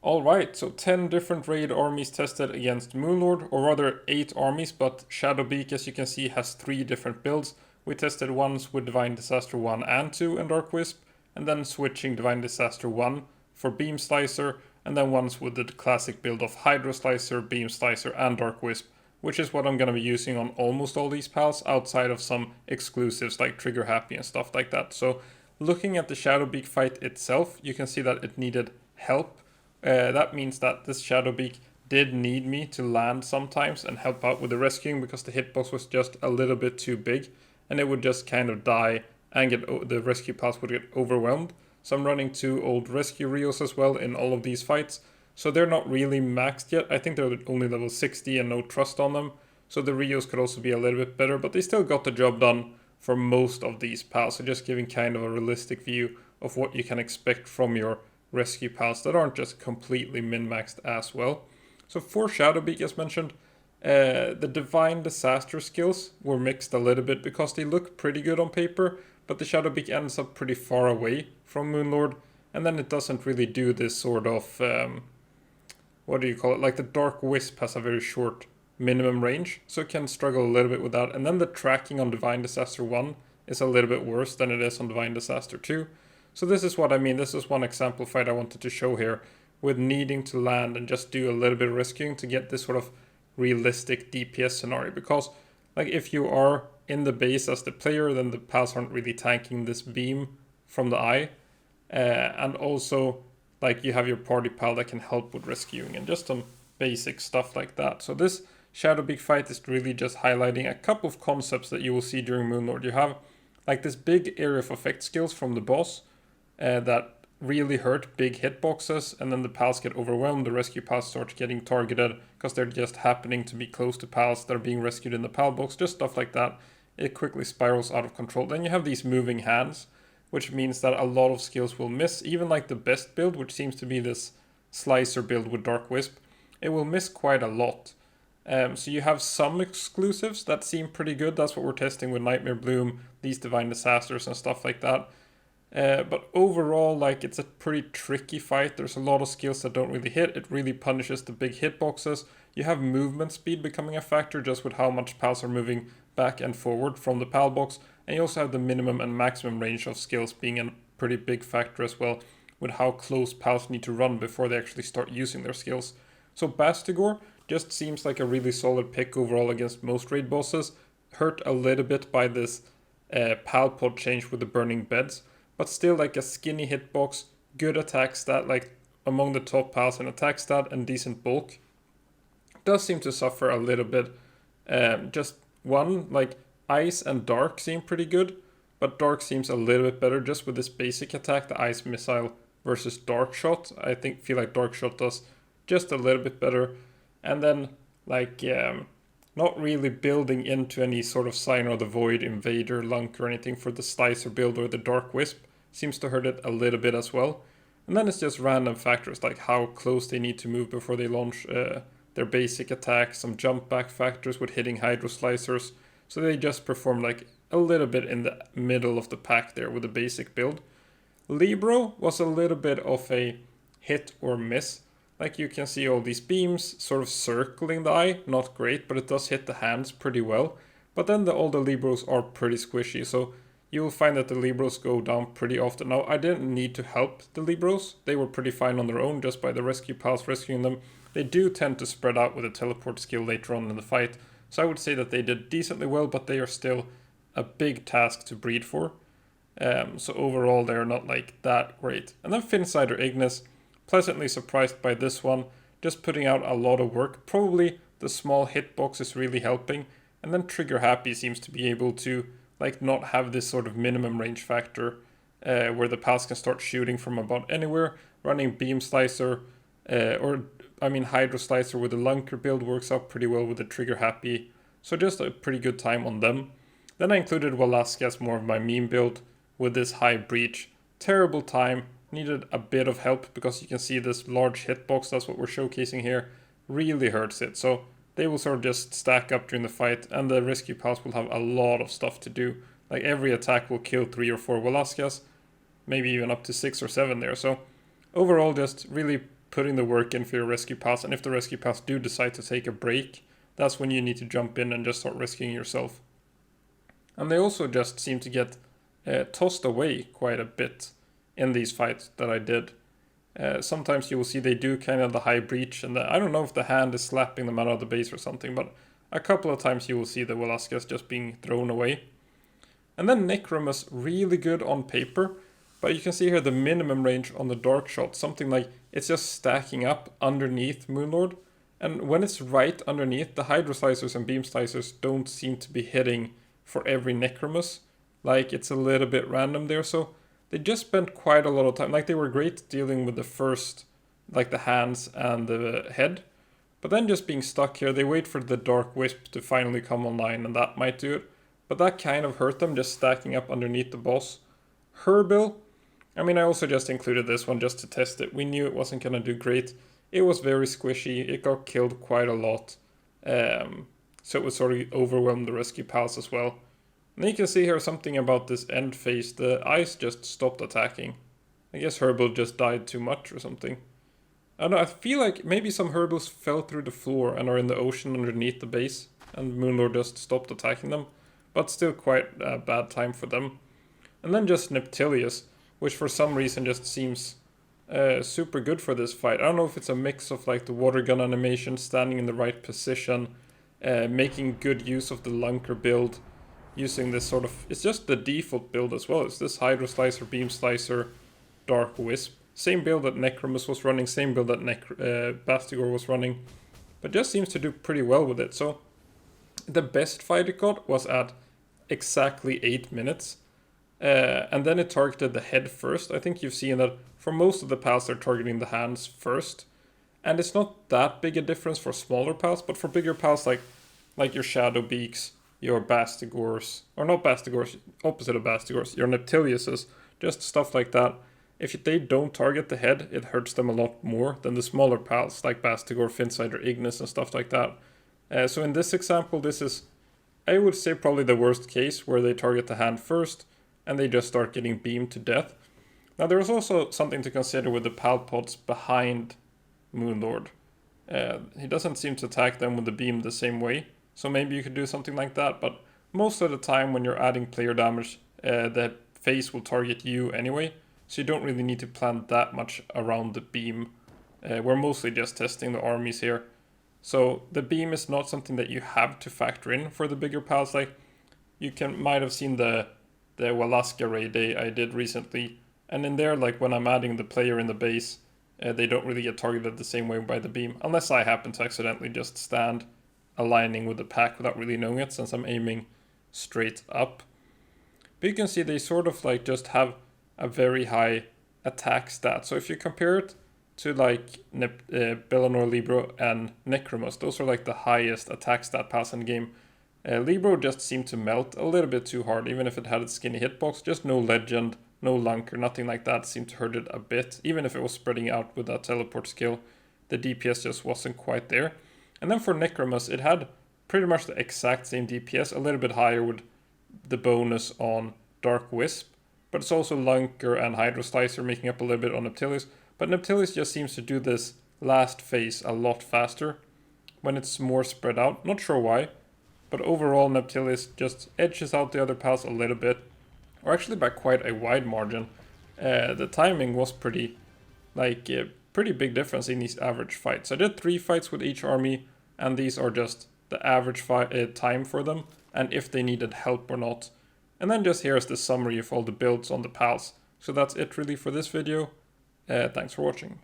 Alright, so 10 different raid armies tested against Moonlord, or rather 8 armies, but Shadowbeak, as you can see, has 3 different builds. We tested ones with Divine Disaster 1 and 2 and Dark Wisp, and then switching Divine Disaster 1 for Beam Slicer, and then ones with the classic build of Hydro Slicer, Beam Slicer, and Dark Wisp, which is what I'm going to be using on almost all these pals, outside of some exclusives like Trigger Happy and stuff like that. So looking at the Shadowbeak fight itself, you can see that it needed help. That means that this Shadowbeak did need me to land sometimes and help out with the rescuing, because the hitbox was just a little bit too big and it would just kind of die and the rescue pals would get overwhelmed. So I'm running 2 old rescue Rios as well in all of these fights. So they're not really maxed yet. I think they're only level 60 and no trust on them. So the Rios could also be a little bit better, but they still got the job done for most of these pals. So just giving kind of a realistic view of what you can expect from your rescue pals that aren't just completely min-maxed as well. So for Shadowbeak, as mentioned, the Divine Disaster skills were mixed a little bit because they look pretty good on paper, but the Shadowbeak ends up pretty far away from Moonlord, and then it doesn't really do this sort of, what do you call it, like the Dark Wisp has a very short minimum range, so it can struggle a little bit with that, and then the tracking on Divine Disaster 1 is a little bit worse than it is on Divine Disaster 2. So this is what I mean. This is one example fight I wanted to show here, with needing to land and just do a little bit of rescuing to get this sort of realistic DPS scenario. Because like if you are in the base as the player, then the pals aren't really tanking this beam from the eye. And also like you have your party pal that can help with rescuing and just some basic stuff like that. So this Shadowbeak fight is really just highlighting a couple of concepts that you will see during Moonlord. You have like this big area of effect skills from the boss, that really hurt big hitboxes, and then the pals get overwhelmed. The rescue pals start getting targeted because they're just happening to be close to pals that are being rescued in the pal box, just stuff like that. It quickly spirals out of control. Then you have these moving hands, which means that a lot of skills will miss. Even like the best build, which seems to be this Slicer build with Dark Wisp, it will miss quite a lot. So you have some exclusives that seem pretty good. That's what we're testing with Nightmare Bloom, these Divine Disasters and stuff like that. But overall, like, it's a pretty tricky fight. There's a lot of skills that don't really hit. It really punishes the big hitboxes. You have movement speed becoming a factor just with how much pals are moving back and forward from the pal box. And you also have the minimum and maximum range of skills being a pretty big factor as well, with how close pals need to run before they actually start using their skills. So Bastigor just seems like a really solid pick overall against most raid bosses. Hurt a little bit by this pal pod change with the burning beds, but still like a skinny hitbox, good attack stat, like among the top pals in attack stat and decent bulk. Does seem to suffer a little bit. Just one, like Ice and Dark seem pretty good, but Dark seems a little bit better just with this basic attack, the Ice Missile versus Dark Shot. I feel like Dark Shot does just a little bit better. And then like not really building into any sort of Sign of the Void, Invader, Lunk or anything for the Slicer build or the Dark Wisp. Seems to hurt it a little bit as well. And then it's just random factors like how close they need to move before they launch their basic attack, some jump back factors with hitting Hydro Slicers. So they just perform like a little bit in the middle of the pack there with the basic build. Libro was a little bit of a hit or miss. Like you can see all these beams sort of circling the eye, not great, but it does hit the hands pretty well. But then all the Libros are pretty squishy, so you will find that the Libros go down pretty often. Now, I didn't need to help the Libros. They were pretty fine on their own just by the rescue pals rescuing them. They do tend to spread out with a teleport skill later on in the fight. So I would say that they did decently well, but they are still a big task to breed for. So overall, they're not like that great. And then Finsider Ignis, pleasantly surprised by this one. Just putting out a lot of work. Probably the small hitbox is really helping. And then Trigger Happy seems to be able to like not have this sort of minimum range factor where the pals can start shooting from about anywhere. Running Beam Slicer Hydro Slicer with the Lunker build works out pretty well with the Trigger Happy. So just a pretty good time on them. Then I included Walaska as more of my meme build with this high breach. Terrible time, needed a bit of help because you can see this large hitbox, that's what we're showcasing here, really hurts it. So they will sort of just stack up during the fight, and the rescue pals will have a lot of stuff to do. Like every attack will kill 3 or 4 Velasquez, maybe even up to 6 or 7 there. So overall, just really putting the work in for your rescue pals, and if the rescue pals do decide to take a break, that's when you need to jump in and just start risking yourself. And they also just seem to get tossed away quite a bit in these fights that I did. Sometimes you will see they do kind of the high breach, and I don't know if the hand is slapping them out of the base or something, but a couple of times you will see the Velasquez just being thrown away. And then Necromus, really good on paper, but you can see here the minimum range on the dark shot, something like it's just stacking up underneath Moonlord. And when it's right underneath, the Hydro Slicers and Beam Slicers don't seem to be hitting for every Necromus. Like, it's a little bit random there, so they just spent quite a lot of time. Like, they were great dealing with the first, like the hands and the head. But then just being stuck here, they wait for the Dark Wisp to finally come online, and that might do it. But that kind of hurt them, just stacking up underneath the boss. Herbil, I mean, I also just included this one just to test it. We knew it wasn't going to do great. It was very squishy, it got killed quite a lot. So it would sort of overwhelm the rescue pals as well. And then you can see here something about this end phase. The ice just stopped attacking. I guess Herbil just died too much or something. I don't know, I feel like maybe some Herbils fell through the floor and are in the ocean underneath the base. And Moonlord just stopped attacking them. But still quite a bad time for them. And then just Neptilius, which for some reason just seems super good for this fight. I don't know if it's a mix of like the water gun animation, standing in the right position, making good use of the Lunker build, using this sort of, it's just the default build as well. It's this Hydro Slicer, Beam Slicer, Dark Wisp. Same build that Necromus was running, same build that Bastigor was running, but just seems to do pretty well with it. So the best fight it got was at exactly 8 minutes. And then it targeted the head first. I think you've seen that for most of the pals they're targeting the hands first. And it's not that big a difference for smaller pals, but for bigger pals like your Shadow Beaks, your Bastigors, or not Bastigors, opposite of Bastigors, your Neptiliuses, just stuff like that. If they don't target the head, it hurts them a lot more than the smaller pals like Bastigor, Finsider, Ignis and stuff like that. So in this example, this is, I would say, probably the worst case where they target the hand first and they just start getting beamed to death. Now there's also something to consider with the pal pods behind Moonlord. He doesn't seem to attack them with the beam the same way, so maybe you could do something like that, but most of the time when you're adding player damage, the face will target you anyway, so you don't really need to plan that much around the beam. We're mostly just testing the armies here. So the beam is not something that you have to factor in for the bigger pals. Like, you might have seen the Walaska raid I did recently, and in there, like when I'm adding the player in the base, they don't really get targeted the same way by the beam, unless I happen to accidentally just stand aligning with the pack without really knowing it, since I'm aiming straight up. But you can see they sort of like just have a very high attack stat. So if you compare it to like Bellanor, Libro, and Necromus, those are like the highest attack stat pals in the game. Libro just seemed to melt a little bit too hard, even if it had its skinny hitbox. Just no legend, no lunker, nothing like that seemed to hurt it a bit. Even if it was spreading out with that teleport skill, the DPS just wasn't quite there. And then for Necromus, it had pretty much the exact same DPS, a little bit higher with the bonus on Dark Wisp. But it's also Lunker and Hydro Slicer making up a little bit on Neptilius. But Neptilius just seems to do this last phase a lot faster when it's more spread out. Not sure why. But overall, Neptilius just edges out the other pals a little bit, or actually by quite a wide margin. The timing was pretty big difference in these average fights. I did 3 fights with each army, and these are just the average time for them, and if they needed help or not. And then just here's the summary of all the builds on the pals. So that's it really for this video. Thanks for watching.